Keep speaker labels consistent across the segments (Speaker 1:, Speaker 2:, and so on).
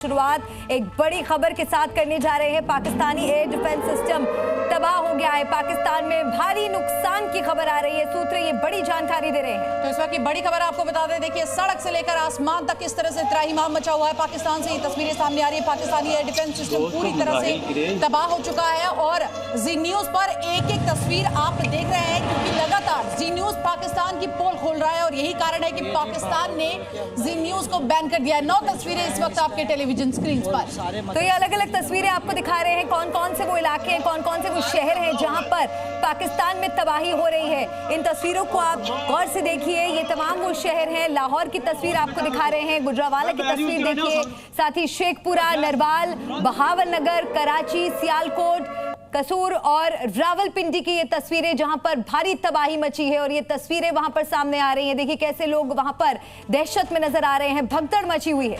Speaker 1: शुरुआत एक बड़ी खबर के साथ करने जा रहे हैं। पाकिस्तानी एयर डिफेंस सिस्टम तबाह हो गया है। पाकिस्तान में भारी नुकसान की खबर आ रही है। सूत्र ये बड़ी जानकारी दे रहे हैं।
Speaker 2: तो इस वक्त की बड़ी खबर आपको बता दें, देखिए सड़क से लेकर आसमान तक किस तरह से त्राहिमाम मचा हुआ है। पाकिस्तान से ये तस्वीरें सामने आ रही है। पाकिस्तानी एयर डिफेंस सिस्टम पूरी तरह से तबाह हो चुका है और जी न्यूज पर एक एक तस्वीर आप देख रहे हैं, क्योंकि लगातार जी न्यूज पाकिस्तान की पोल खोल रहा है और यही कारण है कि पाकिस्तान ने जी न्यूज को बैन कर दिया है। 9 तस्वीरें इस वक्त आपके टेलीविजन स्क्रीन पर।
Speaker 1: तो ये अलग अलग तस्वीरें आपको दिखा रहे हैं, कौन कौन से वो इलाके हैं, कौन कौन से वो शहर हैं जहां पर पाकिस्तान में तबाही हो रही है। इन तस्वीरों को आप गौर से देखिए। ये तमाम वो शहर हैं। लाहौर की तस्वीर आपको दिखा रहे हैं, गुजरावाला की तस्वीर देखिए, साथ ही शेखपुरा, नरवाल, बहावल नगर, कराची, सियालकोट, कसूर और रावलपिंडी की ये तस्वीरें जहां पर भारी तबाही मची है और ये तस्वीरें वहां पर सामने आ रही हैं। देखिए कैसे लोग वहां पर दहशत में नजर आ रहे हैं, भगदड़ मची हुई है।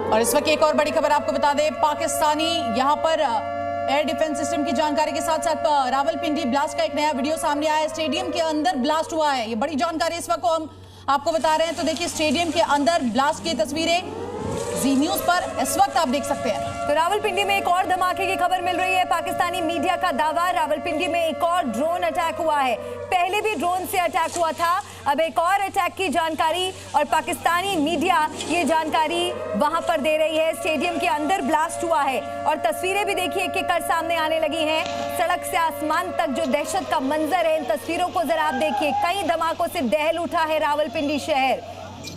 Speaker 2: और इस वक्त एक और बड़ी खबर आपको बता दें, पाकिस्तानी यहां पर एयर डिफेंस सिस्टम की जानकारी के साथ साथ रावलपिंडी ब्लास्ट का एक नया वीडियो सामने आया है। स्टेडियम के अंदर ब्लास्ट हुआ है, ये बड़ी जानकारी इस वक्त हम आपको बता रहे हैं। तो देखिए स्टेडियम के अंदर ब्लास्ट की तस्वीरें जी न्यूज पर इस वक्त आप देख सकते हैं।
Speaker 1: तो रावलपिंडी में एक और धमाके की खबर मिल रही है। पाकिस्तानी मीडिया का दावा, रावलपिंडी में एक और ड्रोन अटैक हुआ है। पहले भी ड्रोन से अटैक हुआ था, अब एक और अटैक की जानकारी और पाकिस्तानी मीडिया ये जानकारी वहां पर दे रही है। स्टेडियम के अंदर ब्लास्ट हुआ है और तस्वीरें भी देखिए एक एक कर सामने आने लगी हैं। सड़क से आसमान तक जो दहशत का मंजर है, इन तस्वीरों को जरा आप देखिए। कई धमाकों से दहल उठा है रावलपिंडी शहर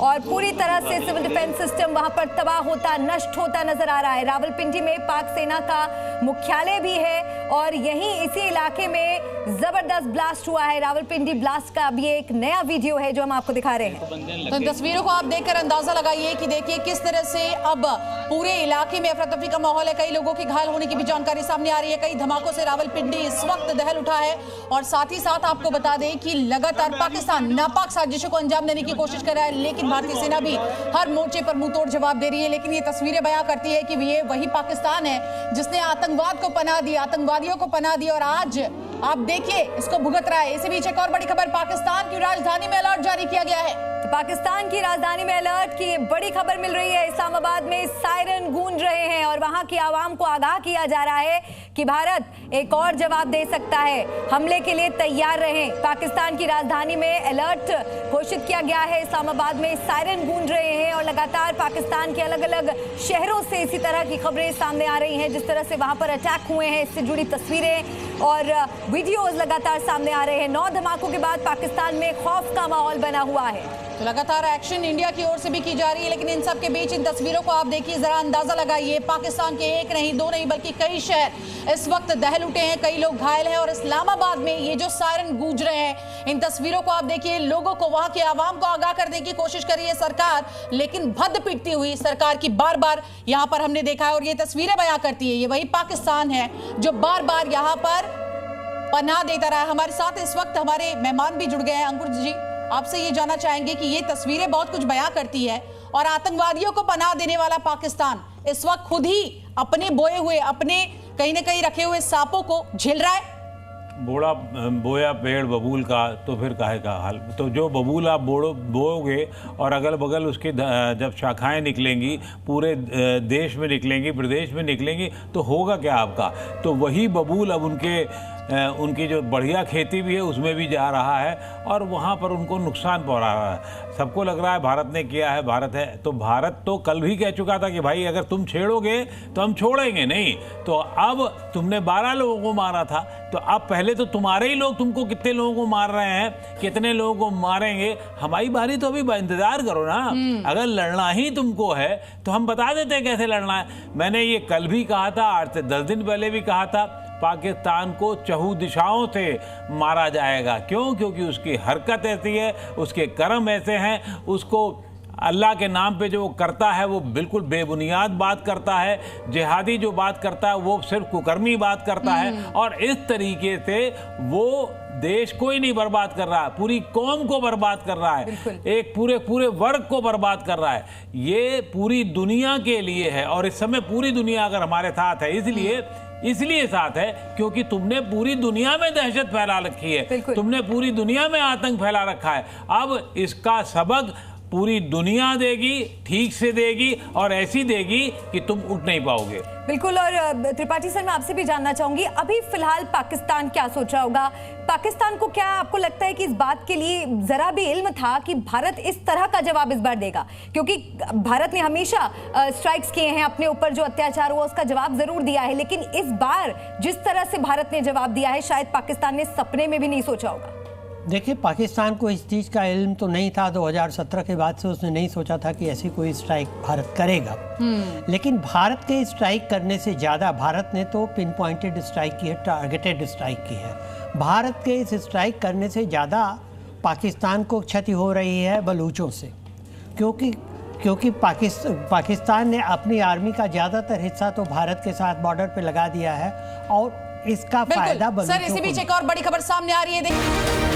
Speaker 1: और पूरी तरह से सिविल डिफेंस सिस्टम वहां पर तबाह होता, नष्ट होता नजर आ रहा है। रावलपिंडी में पाक सेना का मुख्यालय भी है और यहीं इसी इलाके में जबरदस्त ब्लास्ट हुआ है। रावलपिंडी ब्लास्ट का अब ये एक नया वीडियो है जो हम आपको दिखा रहे हैं।
Speaker 2: तो इन तस्वीरों को आप देखकर अंदाजा लगाइए कि देखिए किस तरह से अब पूरे इलाके में अफरा तफरी का माहौल है। कई लोगों के घायल होने की भी जानकारी सामने आ रही है। कई धमाकों से रावलपिंडी इस वक्त दहल उठा है और साथ ही साथ आपको बता दें कि लगातार पाकिस्तान नापाक साजिशों को अंजाम देने की कोशिश कर रहा है, लेकिन भारतीय सेना भी हर मोर्चे पर मुंह तोड़ जवाब दे रही है। लेकिन ये तस्वीरें बयां करती है कि ये वही पाकिस्तान है जिसने आतंकवाद को पनाह दी, आतंकवादियों को पनाह दी और आज आप देखिए इसको भुगत रहा है। इसी बीच एक और बड़ी खबर, पाकिस्तान की राजधानी में अलर्ट जारी किया गया है।
Speaker 1: तो पाकिस्तान की राजधानी में अलर्ट की बड़ी खबर मिल रही है। इस्लामाबाद में सायरन गूंज रहे हैं और वहां की आवाम को आगाह किया जा रहा है कि भारत एक और जवाब दे सकता है, हमले के लिए तैयार रहें। पाकिस्तान की राजधानी में अलर्ट घोषित किया गया है। इस्लामाबाद में सायरन गूंज रहे हैं और लगातार पाकिस्तान के अलग अलग शहरों से इसी तरह की खबरें सामने आ रही हैं। जिस तरह से वहां पर अटैक हुए हैं, इससे जुड़ी तस्वीरें और वीडियोस लगातार सामने आ रहे हैं। 9 धमाकों के बाद पाकिस्तान में खौफ का माहौल बना हुआ है।
Speaker 2: तो लगातार एक्शन इंडिया की ओर से भी की जा रही है, लेकिन इन सब के बीच इन तस्वीरों को आप देखिए, जरा अंदाजा लगाइए। पाकिस्तान के एक नहीं, 2 नहीं बल्कि कई शहर इस वक्त दहल उठे हैं, कई लोग घायल हैं और इस्लामाबाद में ये जो सायरन गूंज रहे हैं, इन तस्वीरों को आप देखिए। लोगों को, वहां के आवाम को आगाह करने की कोशिश कर रही है सरकार, लेकिन भद्द पिटती हुई सरकार की बार बार यहां पर हमने देखा है और ये तस्वीरें बयां करती है ये वही पाकिस्तान है जो बार बार यहां पर पनाह देता रहा है। हमारे साथ इस वक्त हमारे मेहमान भी जुड़ गए हैं। अंकुर जी, आपसे ये जानना चाहेंगे कि ये तस्वीरें बहुत कुछ बयां करती है और आतंकवादियों को पनाह देने वाला पाकिस्तान इस वक्त खुद ही अपने बोए हुए, अपने कहीं ना कहीं रखे हुए सांपों को झेल रहा है।
Speaker 3: बोड़ा बोया पेड़ बबूल का तो फिर काहे का हाल। तो जो बबूल आप बोओगे और अगल बगल उसकी जब शाखाएं निकलेंगी, पूरे देश में निकलेंगी, प्रदेश में निकलेंगी, तो होगा क्या आपका। तो वही बबूल अब उनकी जो बढ़िया खेती भी है उसमें भी जा रहा है और वहाँ पर उनको नुकसान पहुँचा रहा है। सबको लग रहा है भारत ने किया है, भारत है। तो भारत तो कल भी कह चुका था कि भाई अगर तुम छेड़ोगे तो हम छोड़ेंगे नहीं। तो अब तुमने 12 लोगों को मारा था, तो अब पहले तो तुम्हारे ही लोग तुमको कितने लोगों को मार रहे हैं, कितने लोगों को मारेंगे। हमारी बारी तो अभी इंतजार करो ना। अगर लड़ना ही तुमको है तो हम बता देते हैं कैसे लड़ना है। मैंने ये कल भी कहा था, 8 से 10 दिन पहले भी कहा था, पाकिस्तान को चहु दिशाओं से मारा जाएगा। क्यों? क्योंकि उसकी हरकत ऐसी है, उसके कर्म ऐसे हैं, उसको अल्लाह के नाम पे जो वो करता है वो बिल्कुल बेबुनियाद बात करता है। जिहादी जो बात करता है वो सिर्फ कुकर्मी बात करता है और इस तरीके से वो देश को ही नहीं बर्बाद कर रहा है, पूरी कौम को बर्बाद कर रहा है, एक पूरे वर्ग को बर्बाद कर रहा है। ये पूरी दुनिया के लिए है और इस समय पूरी दुनिया अगर हमारे साथ है, इसलिए साथ है क्योंकि तुमने पूरी दुनिया में दहशत फैला रखी है, तुमने पूरी दुनिया में आतंक फैला रखा है। अब इसका सबक पूरी दुनिया देगी, ठीक से देगी और ऐसी देगी कि तुम उठ नहीं पाओगे।
Speaker 1: बिल्कुल। और त्रिपाठी सर, मैं आपसे भी जानना चाहूंगी, अभी फिलहाल पाकिस्तान क्या सोच रहा होगा? पाकिस्तान को क्या आपको लगता है कि इस बात के लिए जरा भी इल्म था कि भारत इस तरह का जवाब इस बार देगा? क्योंकि भारत ने हमेशा स्ट्राइक्स किए हैं, अपने ऊपर जो अत्याचार हुआ उसका जवाब जरूर दिया है, लेकिन इस बार जिस तरह से भारत ने जवाब दिया है, शायद पाकिस्तान ने सपने में भी नहीं सोचा होगा।
Speaker 4: देखिए, पाकिस्तान को इस चीज़ का इल्म तो नहीं था। 2017 के बाद से उसने नहीं सोचा था कि ऐसी कोई स्ट्राइक भारत करेगा। लेकिन भारत के स्ट्राइक करने से ज़्यादा भारत ने तो पिन पॉइंटेड स्ट्राइक की है, टारगेटेड स्ट्राइक की है। भारत के इस स्ट्राइक करने से ज़्यादा पाकिस्तान को क्षति हो रही है बलूचों से, क्योंकि पाकिस्तान ने अपनी आर्मी का ज़्यादातर हिस्सा तो भारत के साथ बॉर्डर पे लगा दिया है और इसका फायदा
Speaker 2: सर, इसी बीच एक और बड़ी खबर सामने आ रही है।